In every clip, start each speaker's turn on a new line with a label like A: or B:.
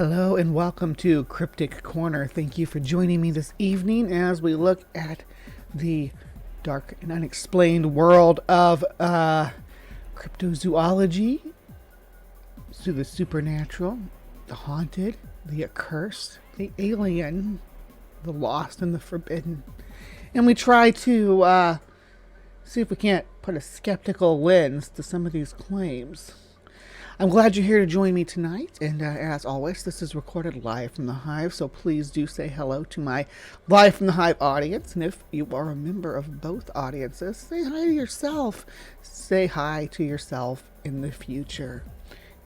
A: Hello and welcome to Cryptic Corner. Thank you for joining me this evening as we look at the dark and unexplained world of cryptozoology, to the supernatural, the haunted, the accursed, the alien, the lost, and the forbidden. And we try to see if we can't put a skeptical lens to some of these claims. I'm glad you're here to join me tonight, and as always, this is recorded live from the Hive, so please do say hello to my live from the Hive audience, and if you are a member of both audiences, say hi to yourself. Say hi to yourself in the future.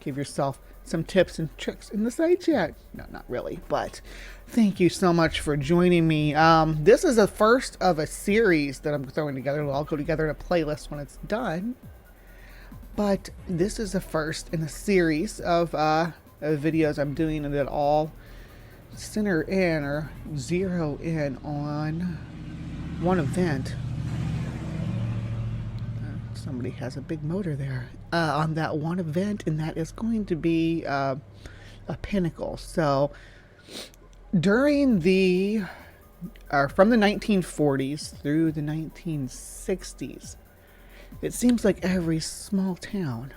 A: Give yourself some tips and tricks in the side chat. No, not really, but thank you so much for joining me. This is the first of a series that I'm throwing together. It'll all go together in a playlist when it's done. But this is the first in a series of videos I'm doing that all center in or zero in on one event. Somebody has a big motor there. On that one event, and that is going to be a pinnacle. So during from the 1940s through the 1960s, it seems like every small town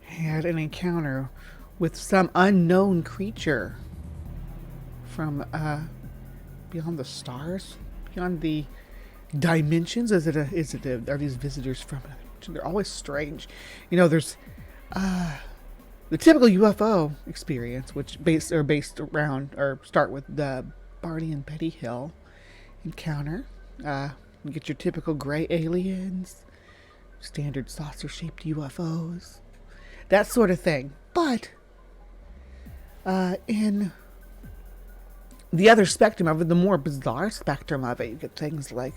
A: had an encounter with some unknown creature from beyond the stars, beyond the dimensions. Are these visitors from? They're always strange. You know, there's the typical UFO experience, which start with the Barney and Betty Hill encounter. You get your typical gray aliens, standard saucer-shaped UFOs, that sort of thing. But in the other spectrum of it, the more bizarre spectrum of it, you get things like,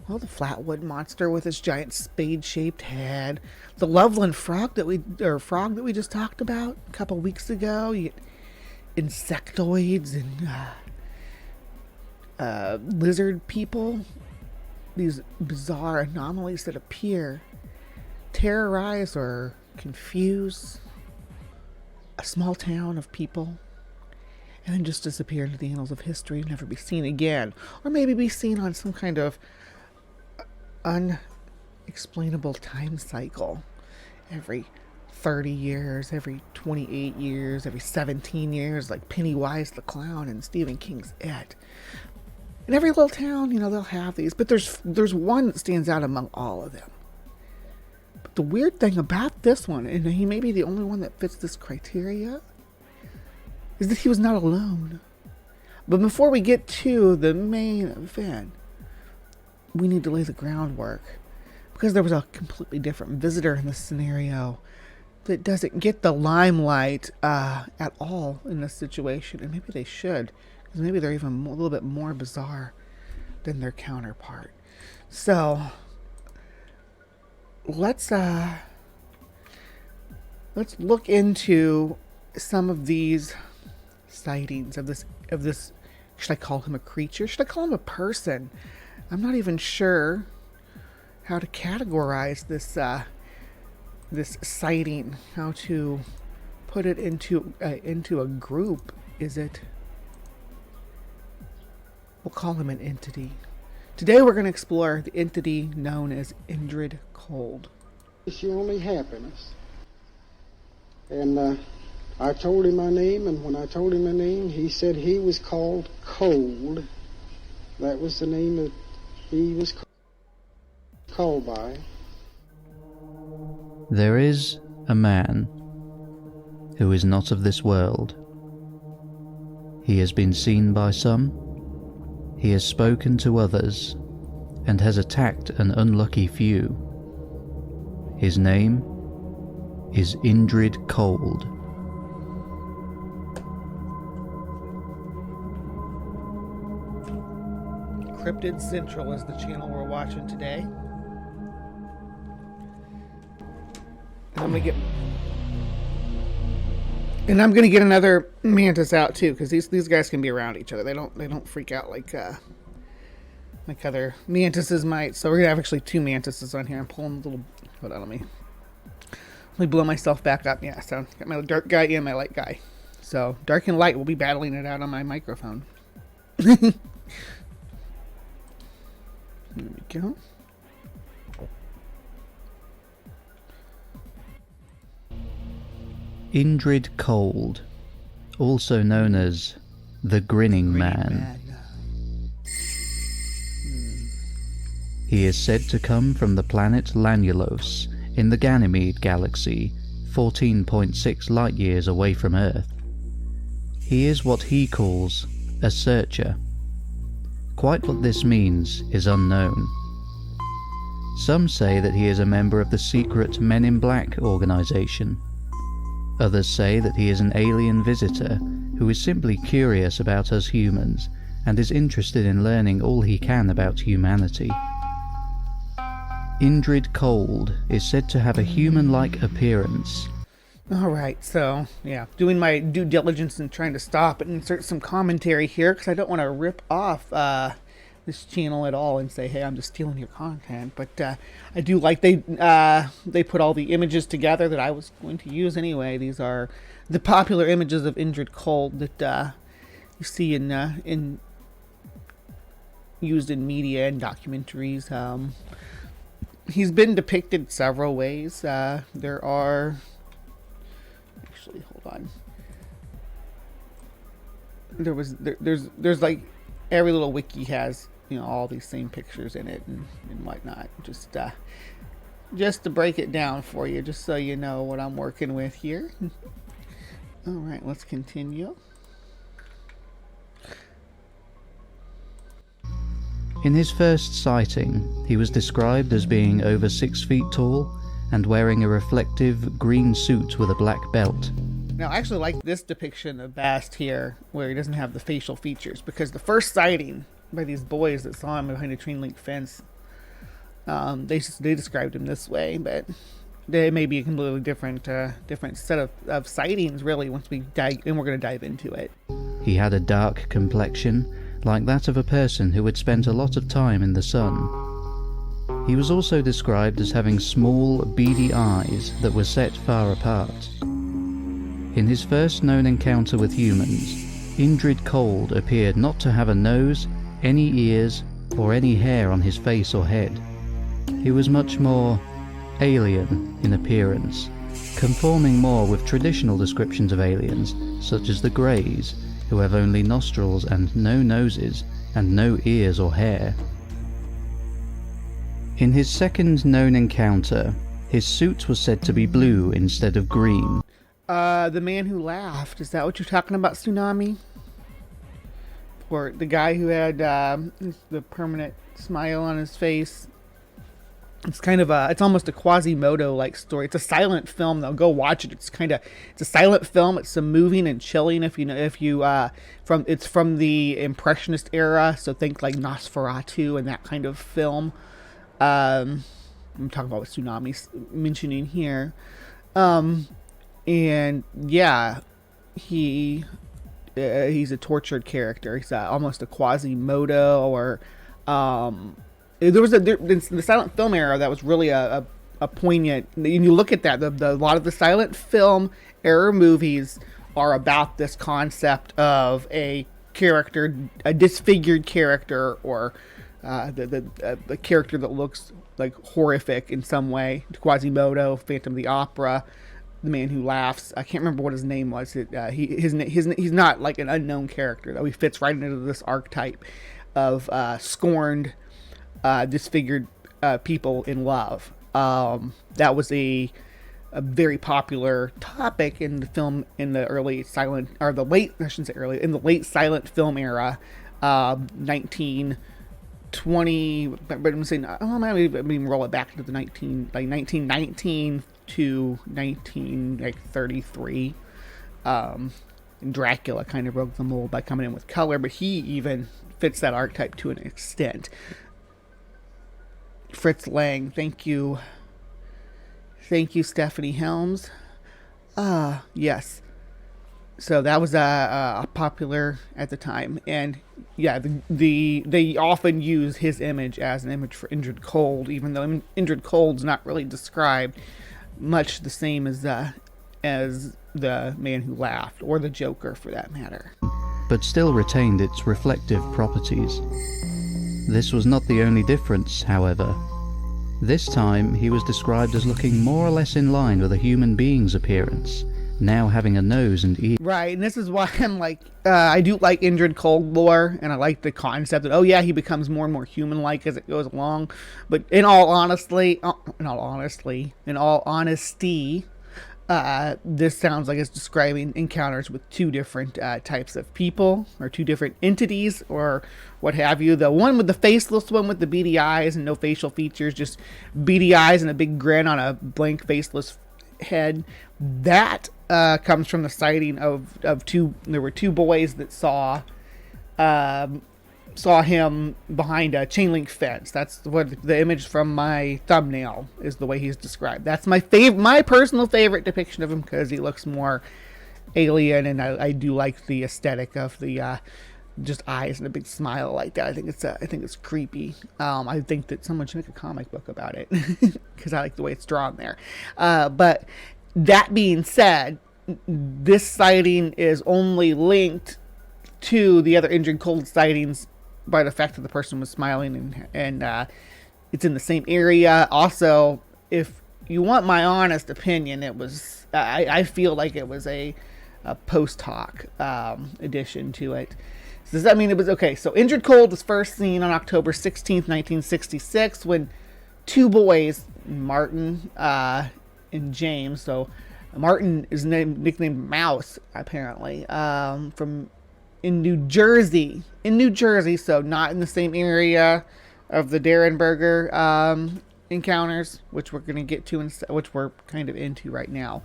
A: well, the Flatwood Monster with its giant spade-shaped head, the Loveland frog that we just talked about a couple weeks ago. You get insectoids and lizard people. These bizarre anomalies that appear, terrorize or confuse a small town of people, and then just disappear into the annals of history and never be seen again. Or maybe be seen on some kind of unexplainable time cycle every 30 years, every 28 years, every 17 years, like Pennywise the Clown and Stephen King's It. In every little town, you know, they'll have these, but there's one that stands out among all of them. But the weird thing about this one, and he may be the only one that fits this criteria, is that he was not alone. But before we get to the main event, we need to lay the groundwork, because there was a completely different visitor in this scenario that doesn't get the limelight at all in this situation, and maybe they should. Maybe they're even a little bit more bizarre than their counterpart. So let's look into some of these sightings of this. Should I call him a creature? Should I call him a person? I'm not even sure how to categorize this this sighting. How to put it into a group? Is it? We'll call him an entity. Today we're going to explore the entity known as Indrid Cold.
B: It's your only happiness. And I told him my name, and when I told him my name, he said he was called Cold. That was the name that he was called by.
C: There is a man who is not of this world. He has been seen by some. He has spoken to others, and has attacked an unlucky few. His name is Indrid Cold.
A: Cryptid Central is the channel we're watching today. And I'm gonna get another mantis out too, because these guys can be around each other. They don't freak out like other mantises might. So we're gonna have actually two mantises on here. I'm pulling a little. Hold on, let me blow myself back up. Yeah, so got my dark guy and my light guy. So dark and light will be battling it out on my microphone. There we go.
C: Indrid Cold, also known as the Grinning Man. He is said to come from the planet Lanulos in the Ganymede galaxy, 14.6 light-years away from Earth. He is what he calls a searcher. Quite what this means is unknown. Some say that he is a member of the secret Men in Black organization. Others say that he is an alien visitor who is simply curious about us humans and is interested in learning all he can about humanity. Indrid Cold is said to have a human-like appearance.
A: Alright, so, yeah, doing my due diligence and trying to stop and insert some commentary here, because I don't want to rip off this channel at all and say, hey, I'm just stealing your content, but I do like they put all the images together that I was going to use anyway. These are the popular images of Indrid Cold that you see in used in media and documentaries. He's been depicted several ways. There are... Actually, hold on. There's like every little wiki has, you know, all these same pictures in it and whatnot. Just to break it down for you, just so you know what I'm working with here. All right, let's continue.
C: In his first sighting, he was described as being over 6 feet tall and wearing a reflective green suit with a black belt.
A: Now, I actually like this depiction of Bast here, where he doesn't have the facial features, because the first sighting by these boys that saw him behind a chain link fence, they described him this way, but they may be a completely different set of sightings, really, once we dive, and we're going to dive into it.
C: He had a dark complexion, like that of a person who had spent a lot of time in the sun. He was also described as having small, beady eyes that were set far apart. In his first known encounter with humans, Indrid Cold appeared not to have a nose, any ears, or any hair on his face or head. He was much more alien in appearance, conforming more with traditional descriptions of aliens, such as the Greys, who have only nostrils and no noses, and no ears or hair. In his second known encounter, his suit was said to be blue instead of green.
A: The man who laughed, is that what you're talking about, Tsunami? Or the guy who had the permanent smile on his face? It's kind of it's almost a Quasimodo-like story. It's a silent film, though. Go watch it. It's a silent film. It's some moving and chilling. It's from the Impressionist era, so think like Nosferatu and that kind of film. I'm talking about what Tsunami's mentioning here. And yeah, he's a tortured character. He's almost a Quasimodo, or there was the silent film era that was really a poignant. And you look at that, a lot of the silent film era movies are about this concept of a character, a disfigured character, or the character that looks like horrific in some way. Quasimodo, Phantom of the Opera, The Man Who Laughs. I can't remember what his name was. He's not like an unknown character, though. He fits right into this archetype of scorned, disfigured people in love. That was a very popular topic in the film in the early silent, or the late, I shouldn't say early, in the late silent film era, 1920. But I'm saying, maybe roll it back to the 1919 to 1933. And Dracula kind of broke the mold by coming in with color, but he even fits that archetype to an extent. Fritz Lang, thank you. Thank you, Stephanie Helms. Yes. So that was popular at the time, and yeah, they often use his image as an image for Indrid Cold, even though Indrid Cold's not really described much the same as the man who laughed, or the Joker for that matter.
C: but still retained its reflective properties. This was not the only difference, however. This time he was described as looking more or less in line with a human being's appearance, now having a nose and ears.
A: Right, and this is why I'm like, I do like Indrid Cold lore, and I like the concept that, oh yeah, he becomes more and more human-like as it goes along. But in all honesty, this sounds like it's describing encounters with two different types of people, or two different entities, or what have you. The one with the faceless one with the beady eyes and no facial features, just beady eyes and a big grin on a blank faceless head. That comes from the sighting of two. There were two boys that saw him behind a chain link fence. That's what the image from my thumbnail is, the way he's described. That's my personal favorite depiction of him, because he looks more alien, and I do like the aesthetic of the just eyes and a big smile like that. I think it's creepy. I think that someone should make a comic book about it, because I like the way it's drawn there. But that being said, this sighting is only linked to the other Indrid Cold sightings by the fact that the person was smiling, and it's in the same area. Also, if you want my honest opinion, it was I feel like it was a post hoc addition to it. So does that mean it was okay? So Indrid Cold was first seen on October 16th, 1966, when two boys, Martin and James. So Martin is nicknamed Mouse, apparently, in New Jersey. So not in the same area of the Derenberger encounters, which we're going to get to, which we're kind of into right now.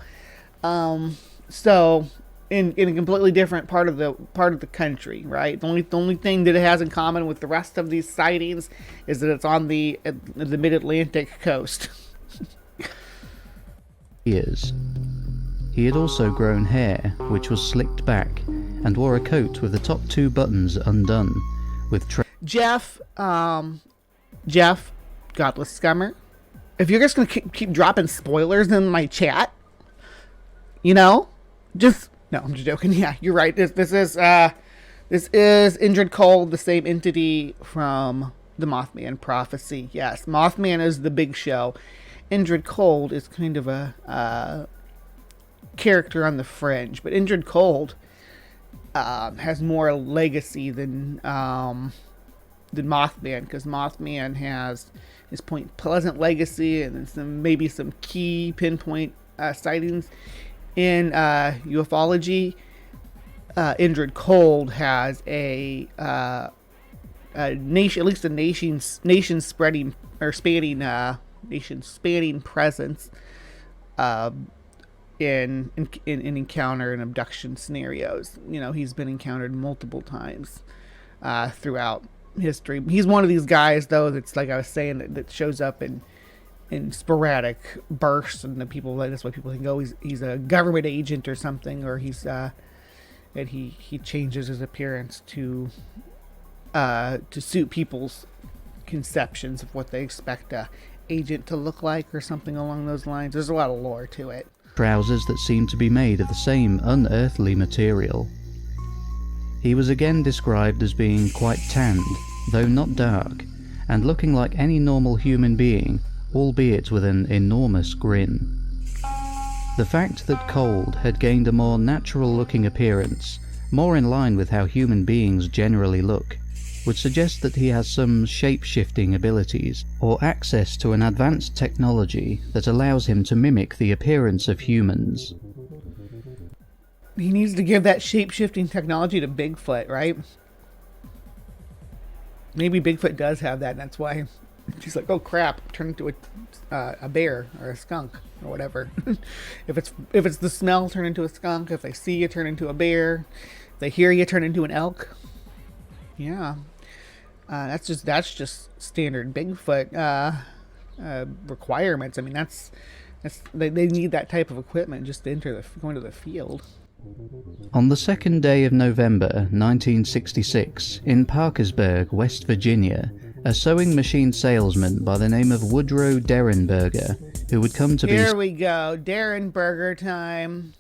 A: So in a completely different part of the country, right? The only thing that it has in common with the rest of these sightings is that it's on the mid-Atlantic coast.
C: He had also grown hair, which was slicked back, and wore a coat with the top two buttons undone, with
A: Jeff, Godless Scummer, if you're just going to keep dropping spoilers in my chat, no, I'm just joking. Yeah, you're right. This is Indrid Cold, the same entity from the Mothman prophecy. Yes, Mothman is the big show. Indrid Cold is kind of a character on the fringe, but Indrid Cold has more legacy than Mothman, because Mothman has his Point Pleasant legacy, and then maybe some key pinpoint sightings in ufology. Indrid Cold has a nation, at least a nation spreading or nation spanning presence in encounter and abduction scenarios. He's been encountered multiple times throughout history. He's one of these guys, though, that's like I was saying, that shows up in sporadic bursts, and that's why people think, oh, he's a government agent or something, or he's that he changes his appearance to suit people's conceptions of what they expect a agent to look like, or something along those lines. There's a lot of lore to it.
C: Trousers that seemed to be made of the same unearthly material. He was again described as being quite tanned, though not dark, and looking like any normal human being, albeit with an enormous grin. The fact that Cold had gained a more natural-looking appearance, more in line with how human beings generally look, would suggest that he has some shape-shifting abilities, or access to an advanced technology that allows him to mimic the appearance of humans.
A: He needs to give that shape-shifting technology to Bigfoot, right? Maybe Bigfoot does have that, and that's why she's like, oh crap, turn into a bear or a skunk or whatever. If it's the smell, turn into a skunk. If they see you, turn into a bear. If they hear you, turn into an elk. Yeah, that's just standard Bigfoot requirements. I mean, that's they need that type of equipment just to go into the field.
C: On the 2nd day of November 1966, in Parkersburg, West Virginia, a sewing machine salesman by the name of Woodrow Derenberger, who would come to be...
A: Here we go, Derenberger time.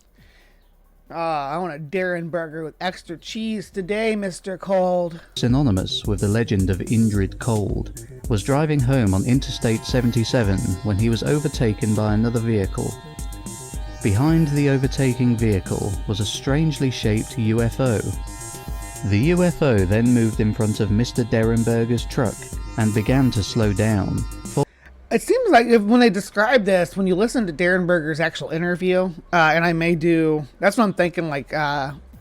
A: I want a Darren burger with extra cheese today, Mr. Cold.
C: synonymous with the legend of Indrid Cold, was driving home on Interstate 77 when he was overtaken by another vehicle. Behind the overtaking vehicle was a strangely shaped UFO. The UFO then moved in front of Mr. Derenberger's truck and began to slow down.
A: It seems like when they describe this, when you listen to Derenberger's actual interview, and I may do, that's what I'm thinking, like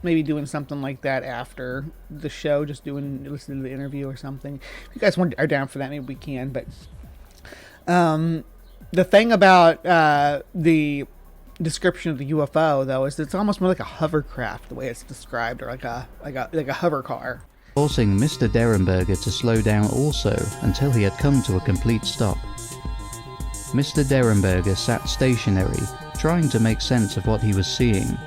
A: maybe doing something like that after the show, just listening to the interview or something. If you guys are down for that, maybe we can. But the thing about the description of the UFO, though, is it's almost more like a hovercraft, the way it's described, or like a hover car.
C: Forcing Mr. Derenberger to slow down also until he had come to a complete stop. Mr. Derenberger sat stationary, trying to make sense of what he was seeing.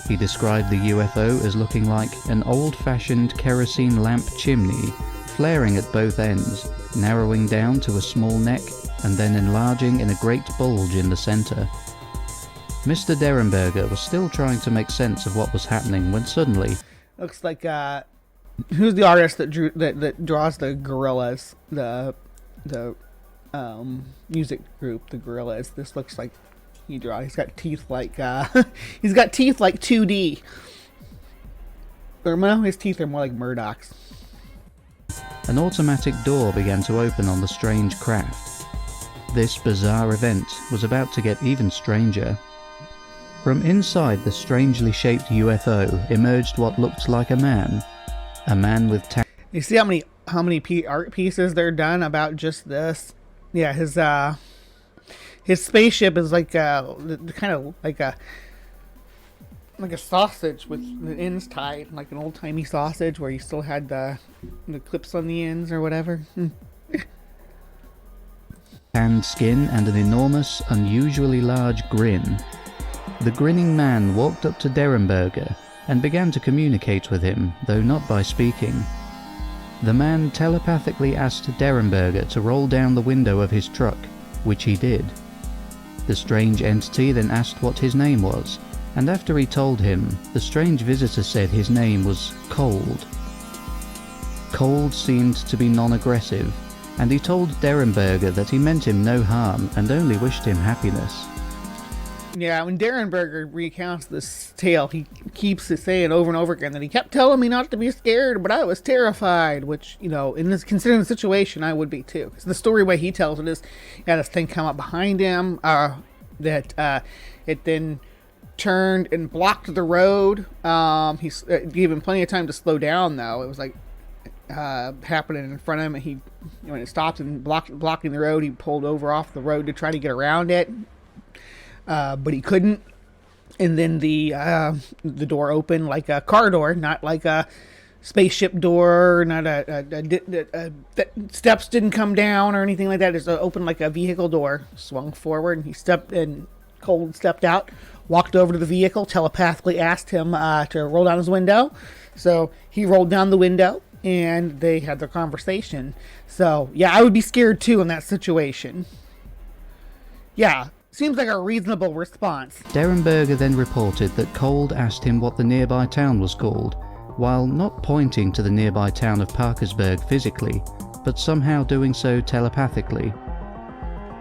C: He described the UFO as looking like an old-fashioned kerosene lamp chimney, flaring at both ends, narrowing down to a small neck, and then enlarging in a great bulge in the center. Mr. Derenberger was still trying to make sense of what was happening when suddenly...
A: Looks like, who's the artist that draws the gorillas? The music group, the Gorillas. This looks like he's got teeth like he's got teeth like 2D. Or no, his teeth are more like Murdoch's.
C: An automatic door began to open on the strange craft. This bizarre event was about to get even stranger. From inside the strangely shaped UFO emerged what looked like a man with
A: You see how many art pieces they're done about just this? Yeah, his spaceship is like kind of like a sausage with the ends tied, like an old-timey sausage where you still had the clips on the ends or whatever.
C: tanned skin and an enormous, unusually large grin. The grinning man walked up to Derenberger and began to communicate with him, though not by speaking. The man telepathically asked Derenberger to roll down the window of his truck, which he did. The strange entity then asked what his name was, and after he told him, the strange visitor said his name was Cold. Cold seemed to be non-aggressive, and he told Derenberger that he meant him no harm and only wished him happiness.
A: Yeah, when Derenberger recounts this tale, he keeps saying over and over again that he kept telling me not to be scared, but I was terrified, which, in this, considering the situation, I would be too. Because the story way he tells it is, he had this thing come up behind him, that it then turned and blocked the road. He gave him plenty of time to slow down, though. It was like happening in front of him, and when it stopped and blocking the road, he pulled over off the road to try to get around it. But he couldn't, and then the door opened like a car door, not like a spaceship door, not steps didn't come down or anything like that. It opened like a vehicle door, swung forward, and Cold stepped out, walked over to the vehicle, telepathically asked him to roll down his window. So he rolled down the window, and they had their conversation. So yeah, I would be scared too in that situation. Yeah. Seems like a reasonable response.
C: Derenberger then reported that Cold asked him what the nearby town was called, while not pointing to the nearby town of Parkersburg physically, but somehow doing so telepathically.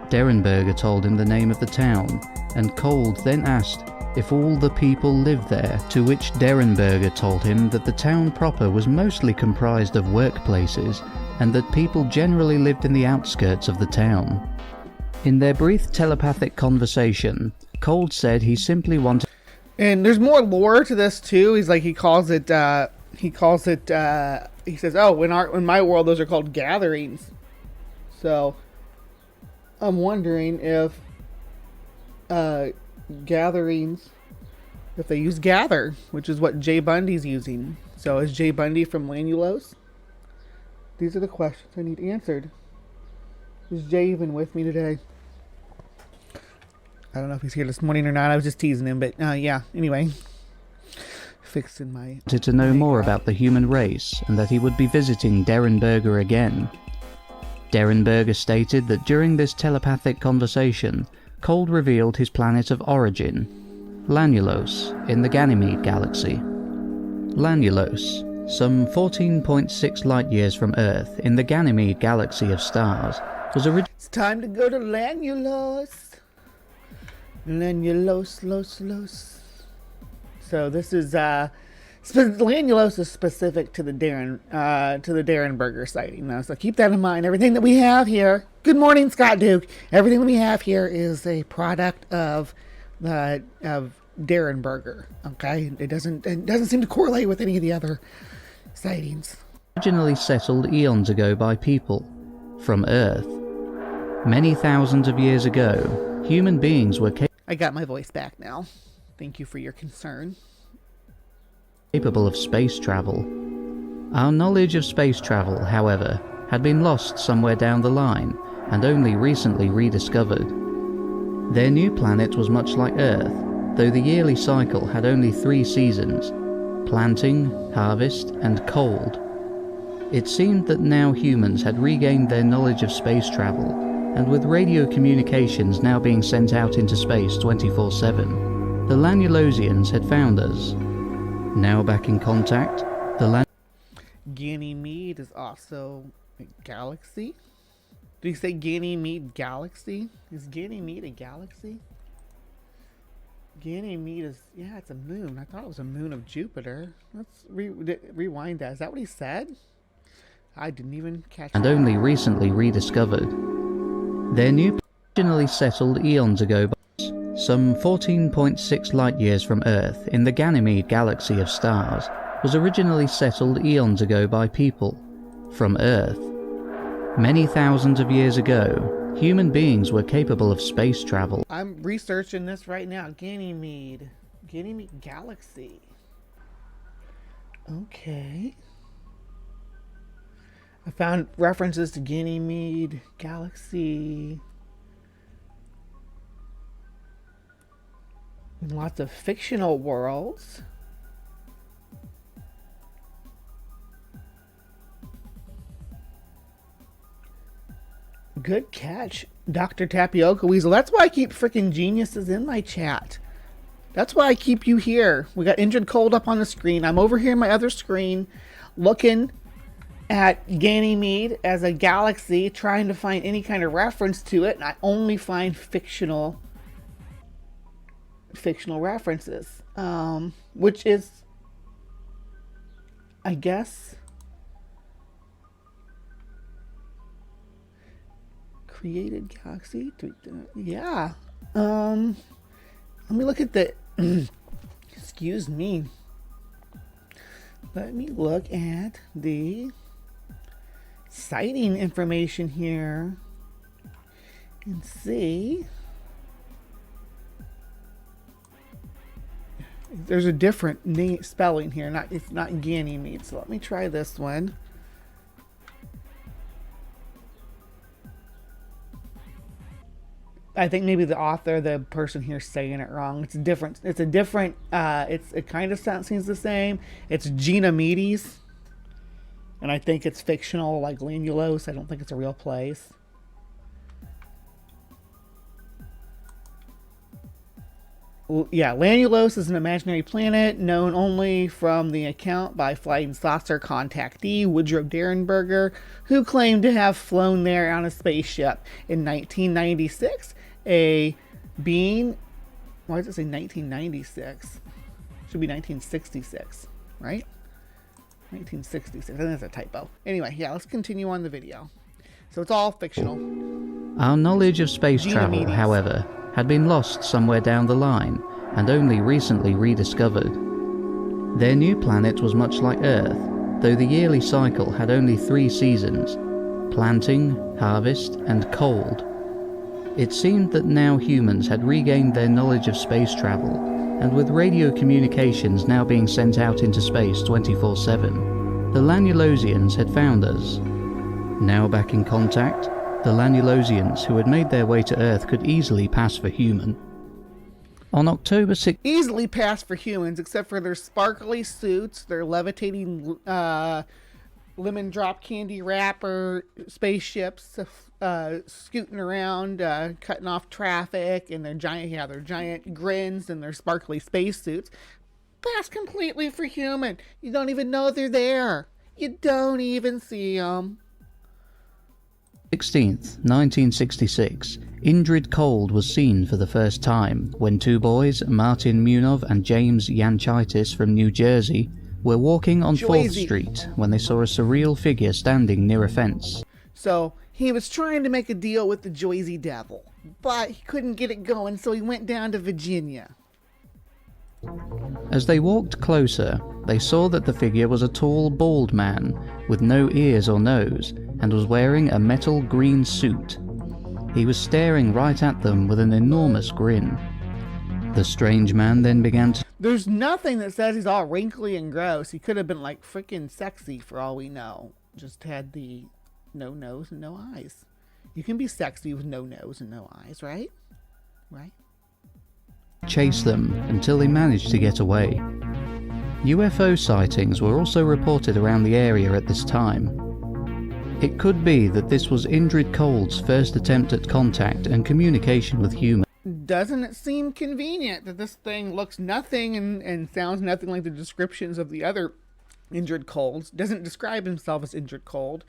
C: Derenberger told him the name of the town, and Cold then asked if all the people lived there, to which Derenberger told him that the town proper was mostly comprised of workplaces, and that people generally lived in the outskirts of the town. In their brief telepathic conversation, Cold said he simply wanted...
A: And there's more lore to this too. He says, oh, in my world, those are called gatherings. So, I'm wondering if gatherings, if they use gather, which is what Jay Bundy's using. So, is Jay Bundy from Lanulos? These are the questions I need answered. Is Jay even with me today? I don't know if he's here this morning or not. I was just teasing him, but yeah, anyway. Fixing my...
C: wanted to know more about the human race, and that he would be visiting Derenberger again. Derenberger stated that during this telepathic conversation, Cold revealed his planet of origin. Lanulos in the Ganymede galaxy. Lanulos, some 14.6 light-years from Earth in the Ganymede galaxy of stars, was originally...
A: It's time to go to Lanulos. Lanulos. So this is Lanulos is specific to the Derenberger sighting now. So keep that in mind. Everything that we have here. Good morning, Scott Duke. Everything that we have here is a product of Derenberger. Okay, it doesn't seem to correlate with any of the other sightings.
C: Originally settled eons ago by people from Earth. Many thousands of years ago, human beings were
A: I got my voice back now. Thank you for your concern.
C: Capable of space travel. Our knowledge of space travel, however, had been lost somewhere down the line and only recently rediscovered. Their new planet was much like Earth, though the yearly cycle had only 3 seasons: planting, harvest, and cold. It seemed that now humans had regained their knowledge of space travel, and with radio communications now being sent out into space 24/7, the Lanulosians had found us. Now back in contact, the
A: Ganymede is also a galaxy? Did you say Ganymede galaxy? Is Ganymede a galaxy? Ganymede is, yeah, it's a moon. I thought it was a moon of Jupiter. Let's rewind that. Is that what he said? I didn't even catch that.
C: And only recently rediscovered. Their new originally settled eons ago, some 14.6 light-years from Earth in the Ganymede galaxy of stars, was originally settled eons ago by people from Earth. Many thousands of years ago, human beings were capable of space travel.
A: I'm researching this right now. Ganymede galaxy. Okay. I found references to Ganymede galaxy in lots of fictional worlds. Good catch, Dr. Tapioca Weasel. That's why I keep freaking geniuses in my chat. That's why I keep you here. We got Indrid Cold up on the screen. I'm over here in my other screen looking at Ganymede as a galaxy, trying to find any kind of reference to it, and I only find fictional references, which is, I guess, created galaxy. Yeah. Let me look at the excuse me. Let me look at the sighting information here and see. There's a different name spelling here. It's not Ganymede. So let me try this one. I think maybe the author, the person here, saying it wrong. It's different. It's a different. It kind of seems the same. It's Ganymedes, and I think it's fictional, like Lanulos. I don't think it's a real place. Yeah, Lanulos is an imaginary planet known only from the account by flying saucer contactee Woodrow Derenberger, who claimed to have flown there on a spaceship in 1996. A being, why does it say 1996? Should be 1966, right? 1966. I think that's a typo. Anyway, yeah, let's continue on the video. So it's all fictional.
C: Our knowledge of space travel, however, had been lost somewhere down the line and only recently rediscovered. Their new planet was much like Earth, though the yearly cycle had only 3 seasons: planting, harvest, and cold. It seemed that now humans had regained their knowledge of space travel, and with radio communications now being sent out into space 24/7, the Lanulosians had found us. Now back in contact, the Lanulosians who had made their way to Earth could easily pass for human. On October 6th...
A: Easily pass for humans, except for their sparkly suits, their levitating lemon drop candy wrapper spaceships scooting around, cutting off traffic, and their giant grins and their sparkly spacesuits. That's completely for human. You don't even know they're there. You don't even see them.
C: 16th, 1966, Indrid Cold was seen for the first time when two boys, Martin Munov and James Yanchitis from New Jersey, were walking on 4th Street when they saw a surreal figure standing near a fence.
A: So he was trying to make a deal with the Jersey Devil, but he couldn't get it going, so he went down to Virginia.
C: As they walked closer, they saw that the figure was a tall, bald man with no ears or nose and was wearing a metal green suit. He was staring right at them with an enormous grin. The strange man then began to...
A: There's nothing that says he's all wrinkly and gross. He could have been like freaking sexy for all we know. Just had the no nose and no eyes. You can be sexy with no nose and no eyes, right? Right?
C: chase them until they managed to get away. UFO sightings were also reported around the area at this time. It could be that this was Indrid Cold's first attempt at contact and communication with humans.
A: Doesn't it seem convenient that this thing looks nothing and sounds nothing like the descriptions of the other Indrid Colds? Doesn't describe himself as Indrid Cold,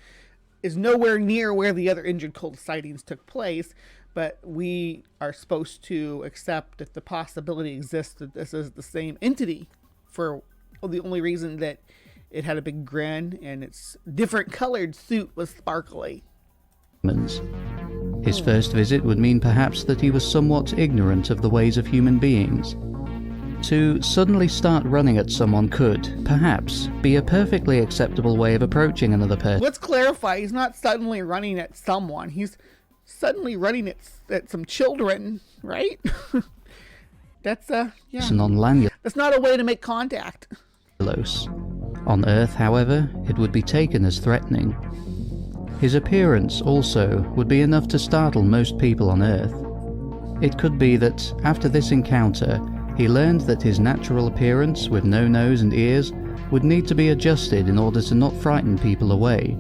A: is nowhere near where the other Indrid Cold sightings took place, but we are supposed to accept that the possibility exists that this is the same entity for the only reason that it had a big grin and its different colored suit was sparkly.
C: His first visit would mean perhaps that he was somewhat ignorant of the ways of human beings. To suddenly start running at someone could, perhaps, be a perfectly acceptable way of approaching another person.
A: Let's clarify, he's not suddenly running at someone. He's suddenly running at some children, right? That's, yeah.
C: On Lanyard.
A: That's not a way to make contact.
C: On Earth, however, it would be taken as threatening. His appearance also would be enough to startle most people on Earth. It could be that, after this encounter, he learned that his natural appearance, with no nose and ears, would need to be adjusted in order to not frighten people away.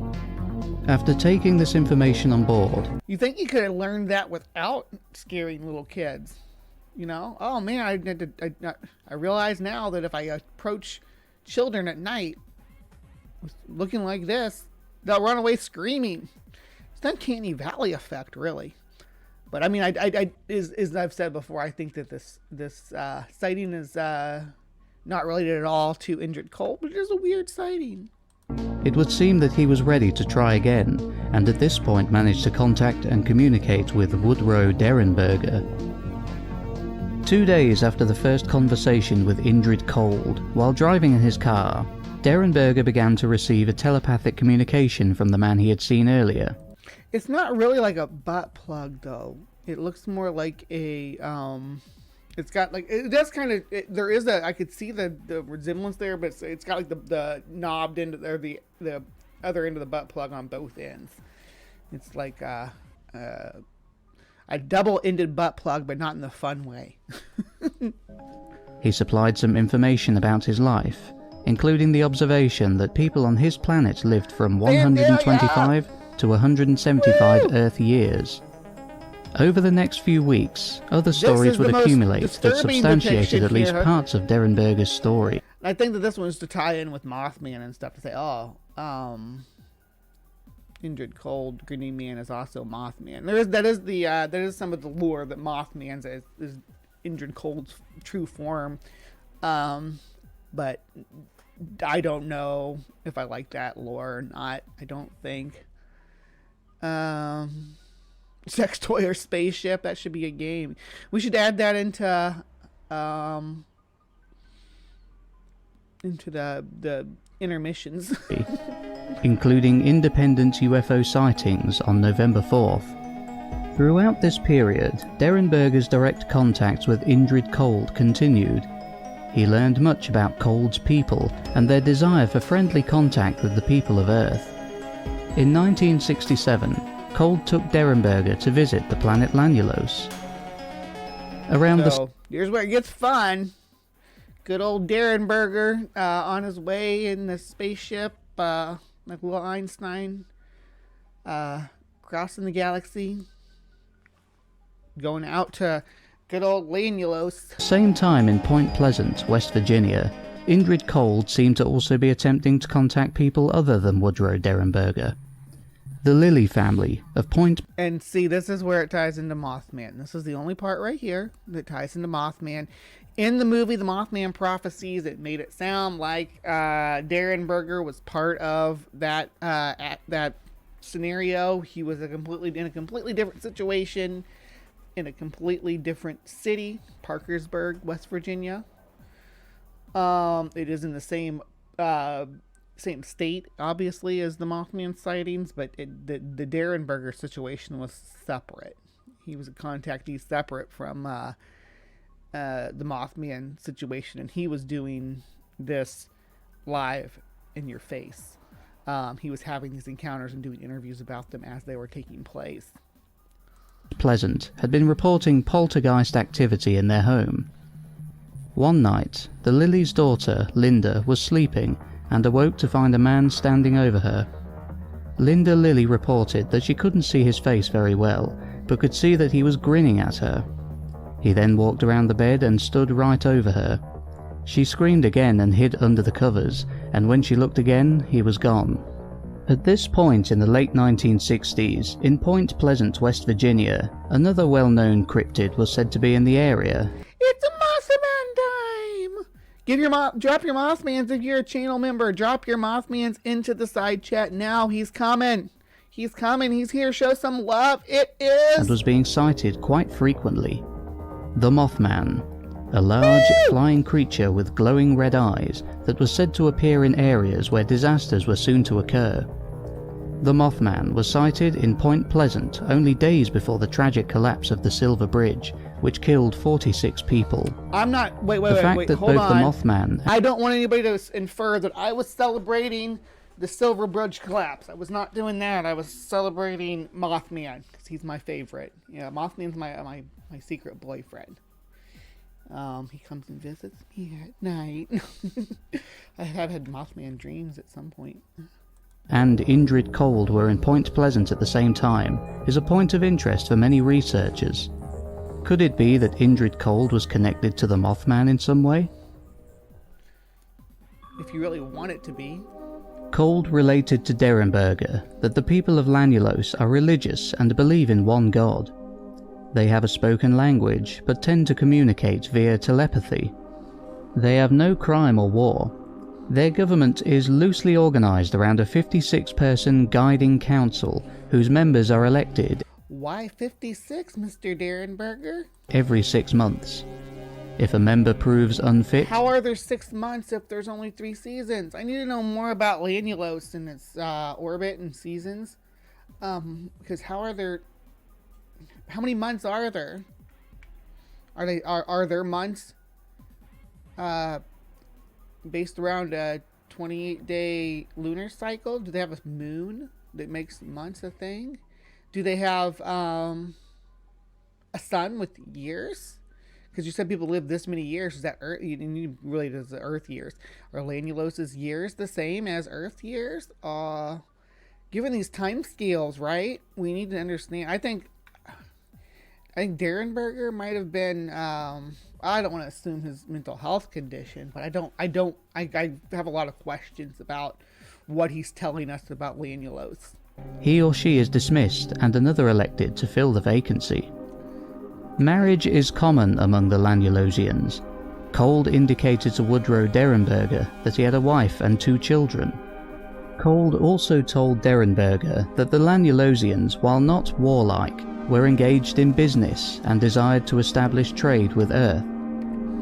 C: After taking this information on board...
A: You think you could have learned that without scaring little kids? You know? Oh man, I realize now that if I approach children at night looking like this, they'll run away screaming. It's the uncanny valley effect, really. But I mean, as I've said before, I think that this sighting is not related at all to Indrid Cold, but it is a weird sighting.
C: It would seem that he was ready to try again, and at this point managed to contact and communicate with Woodrow Derenberger. 2 days after the first conversation with Indrid Cold, while driving in his car, Derenberger began to receive a telepathic communication from the man he had seen earlier.
A: It's not really like a butt plug, though. It looks more like a, it's got like, it does kind of, there is I could see the resemblance there, but it's got like the knobbed end, or the other end of the butt plug on both ends. It's like a double-ended butt plug, but not in the fun way.
C: He supplied some information about his life, including the observation that people on his planet lived from 125 to 175 Earth years. Over the next few weeks, other stories would accumulate that substantiated at least parts of Derenberger's story.
A: I think that this one's to tie in with Mothman and stuff, to say, Indrid Cold, Green Man is also Mothman. That is some of the lore that Mothman is Indrid Cold's true form. But I don't know if I like that lore or not. I don't think. Sex toy or spaceship, that should be a game. We should add that into the intermissions.
C: Including independent UFO sightings on November 4th. Throughout this period, Derenberger's direct contacts with Indrid Cold continued. He learned much about Cold's people and their desire for friendly contact with the people of Earth. In 1967, Cold took Derenberger to visit the planet Lanulos.
A: Here's where it gets fun. Good old Derenberger on his way in the spaceship like little Einstein, crossing the galaxy, going out to good old Lanulos.
C: Same time in Point Pleasant, West Virginia, Indrid Cold seemed to also be attempting to contact people other than Woodrow Derenberger. The Lilly family of Point...
A: And see, this is where it ties into Mothman. This is the only part right here that ties into Mothman. In the movie, The Mothman Prophecies, it made it sound like Derenberger was part of that scenario. He was in a completely different situation, in a completely different city, Parkersburg, West Virginia. It is in the same state, obviously, as the Mothman sightings, but the Derenberger situation was separate. He was a contactee separate from the Mothman situation, and he was doing this live in your face. He was having these encounters and doing interviews about them as they were taking place.
C: Pleasant had been reporting poltergeist activity in their home. One night, the Lilly's daughter, Linda, was sleeping and awoke to find a man standing over her. Linda Lilly reported that she couldn't see his face very well, but could see that he was grinning at her. He then walked around the bed and stood right over her. She screamed again and hid under the covers, and when she looked again, he was gone. At this point in the late 1960s, in Point Pleasant, West Virginia, another well-known cryptid was said to be in the area.
A: It's a Mothman time! Drop your Mothmans if you're a channel member. Drop your Mothmans into the side chat now. He's coming. He's coming. He's here. Show some love. It is.
C: And was being sighted quite frequently. The Mothman, a large flying creature with glowing red eyes that was said to appear in areas where disasters were soon to occur. The Mothman was sighted in Point Pleasant only days before the tragic collapse of the Silver Bridge, which killed 46 people.
A: I'm not... Wait,
C: the fact that
A: hold
C: both
A: on.
C: the Mothman...
A: I don't want anybody to infer that I was celebrating the Silver Bridge collapse. I was not doing that. I was celebrating Mothman, because he's my favorite. Yeah, Mothman's my secret boyfriend. He comes and visits me at night. I have had Mothman dreams at some point.
C: And Indrid Cold were in Point Pleasant at the same time is a point of interest for many researchers. Could it be that Indrid Cold was connected to the Mothman in some way?
A: If you really want it to be.
C: Cold related to Derenberger that the people of Lanulos are religious and believe in one god. They have a spoken language, but tend to communicate via telepathy. They have no crime or war. Their government is loosely organised around a 56-person guiding council, whose members are elected.
A: Why 56, Mr. Derenberger?
C: Every 6 months. If a member proves unfit...
A: How are there 6 months if there's only 3 seasons? I need to know more about Lanulos and its orbit and seasons. Because how many months are there? Are there months based around a 28-day lunar cycle? Do they have a moon that makes months a thing? Do they have a sun with years? Because you said people live this many years. Is that Earth? You really does the Earth years? Are Lanulos's years the same as Earth years? Given these time scales, right? We need to understand. I think Derenberger might have been. I don't want to assume his mental health condition, but I have a lot of questions about what he's telling us about Lanulos.
C: He or she is dismissed and another elected to fill the vacancy. Marriage is common among the Lanulosians. Cold indicated to Woodrow Derenberger that he had a wife and 2 children. Cold also told Derenberger that the Lanulosians, while not warlike, were engaged in business and desired to establish trade with Earth.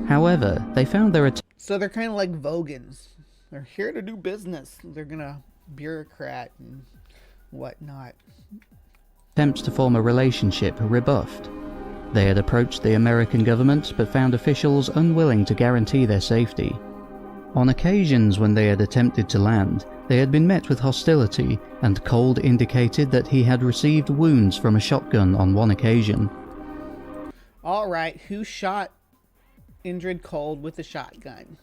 C: However, they found their
A: So they're kind of like Vogans. They're here to do business. They're gonna bureaucrat and whatnot.
C: attempts to form a relationship rebuffed. They had approached the American government but found officials unwilling to guarantee their safety. On occasions when they had attempted to land, they had been met with hostility, and Cold indicated that he had received wounds from a shotgun on one occasion.
A: Alright, who shot Indrid Cold with a shotgun?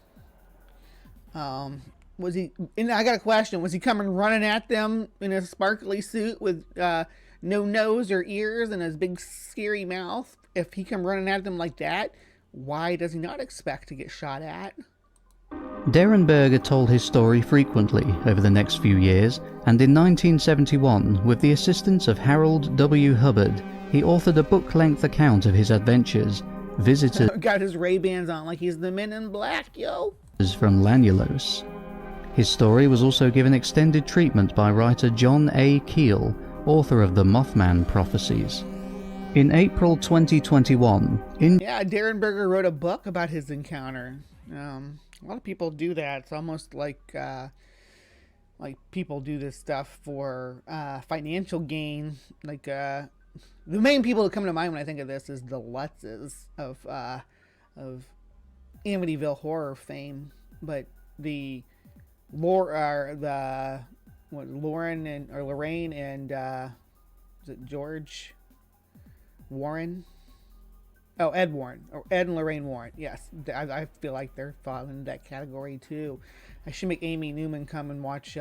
A: Was he? And I got a question. Was he coming running at them in a sparkly suit with no nose or ears and his big scary mouth? If he come running at them like that, why does he not expect to get shot at?
C: Derenberger told his story frequently over the next few years, and in 1971, with the assistance of Harold W. Hubbard, he authored a book-length account of his adventures. Visitors
A: got his Ray-Bans on like he's the Men in Black, yo.
C: From Lanulos. His story was also given extended treatment by writer John A. Keel, author of the Mothman Prophecies. In April 2021,
A: Derenberger wrote a book about his encounter. A lot of people do that. It's almost like people do this stuff for financial gain. Like the main people that come to mind when I think of this is the Lutzes of Amityville horror fame, but the Lorraine and is it George Warren? Oh, Ed Warren, or Ed and Lorraine Warren. Yes, I feel like they're falling into that category too. I should make Amy Newman come and watch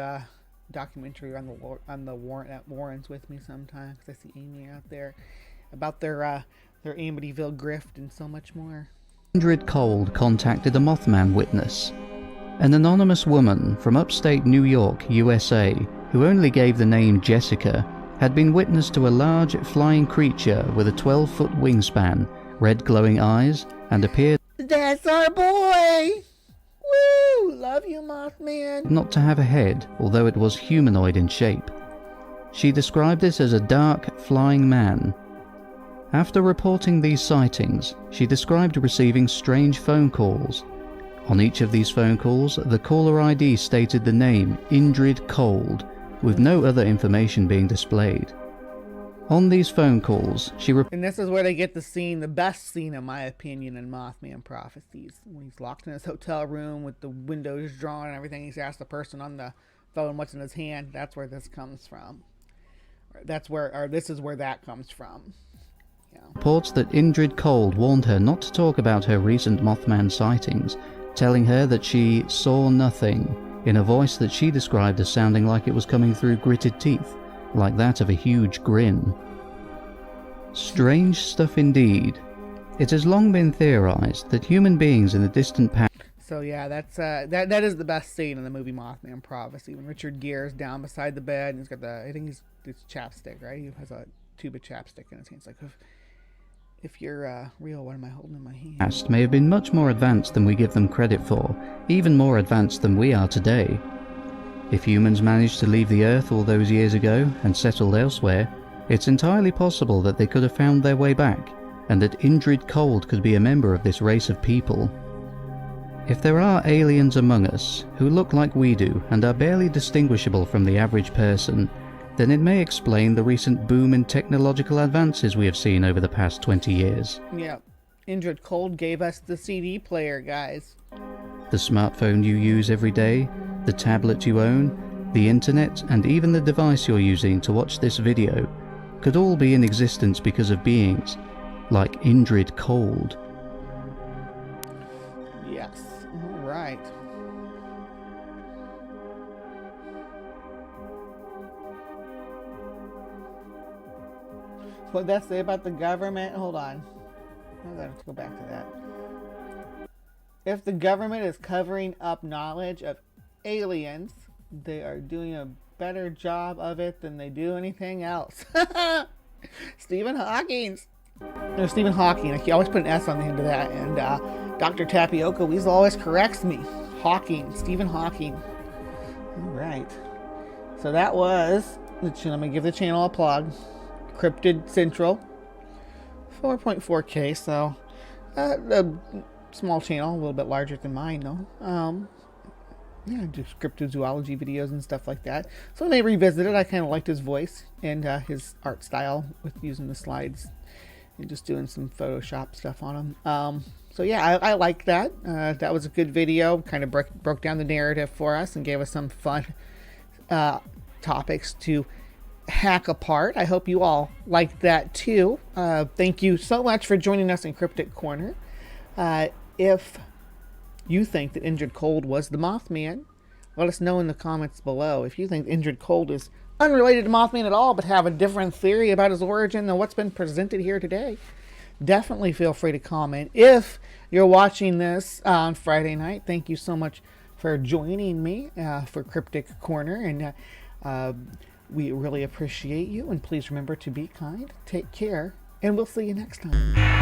A: documentary on the Warrens with me sometime, because I see Amy out there about their Amityville grift and so much more.
C: Indrid Cold contacted a Mothman witness, an anonymous woman from upstate New York, USA, who only gave the name Jessica, had been witness to a large flying creature with a 12-foot wingspan, red glowing eyes, and appeared
A: That's our boy! Woo! Love you, Mothman.
C: Not to have a head, although it was humanoid in shape. She described it as a dark, flying man. After reporting these sightings, she described receiving strange phone calls. On each of these phone calls, the caller ID stated the name Indrid Cold, with no other information being displayed. On these phone calls,
A: and this is where they get the best scene in my opinion in Mothman Prophecies, when he's locked in his hotel room with the windows drawn and everything. He's asked the person on the phone what's in his hand. That's where this comes from. This is where that comes from. Yeah.
C: Reports that Indrid Cold warned her not to talk about her recent Mothman sightings, telling her that she saw nothing, in a voice that she described as sounding like it was coming through gritted teeth, like that of a huge grin. Strange stuff indeed. It has long been theorized that human beings in the distant past.
A: So yeah, that's that is the best scene in the movie Mothman Prophecy, when Richard Gere's down beside the bed and he's got it's chapstick, right? He has a tube of chapstick in his hand. It's like, if you're real, what am I holding in my hand?
C: Past may have been much more advanced than we give them credit for, even more advanced than we are today. If humans managed to leave the Earth all those years ago and settled elsewhere, it's entirely possible that they could have found their way back, and that Indrid Cold could be a member of this race of people. If there are aliens among us who look like we do and are barely distinguishable from the average person, then it may explain the recent boom in technological advances we have seen over the past 20 years.
A: Yeah, Indrid Cold gave us the CD player, guys.
C: The smartphone you use every day, the tablet you own, the internet, and even the device you're using to watch this video could all be in existence because of beings like Indrid Cold.
A: Yes, all right. What that say about the government? Hold on. Let's go back to that. If the government is covering up knowledge of aliens, they are doing a better job of it than they do anything else. Stephen Hawking. No, Stephen Hawking. I always put an S on the end of that. And Dr. Tapioca Weasel always corrects me. Hawking. Stephen Hawking. All right. So that was... Let me give the channel a plug. Cryptid Central, 4.4K, so a small channel, a little bit larger than mine though. Yeah, just cryptozoology videos and stuff like that. So when I revisit it, I kind of liked his voice and his art style with using the slides and just doing some Photoshop stuff on them. So yeah, I like that. That was a good video. Kind of broke down the narrative for us and gave us some fun topics to hack apart. I hope you all liked that too. Thank you so much for joining us in Cryptic Corner. If you think that Indrid Cold was the Mothman, Let us know in the comments below if you think Indrid Cold is unrelated to Mothman at all, but have a different theory about his origin than what's been presented here today. Definitely feel free to comment. If you're watching this on Friday night, thank you so much for joining me for Cryptic Corner, and we really appreciate you. And please remember to be kind, take care, and we'll see you next time.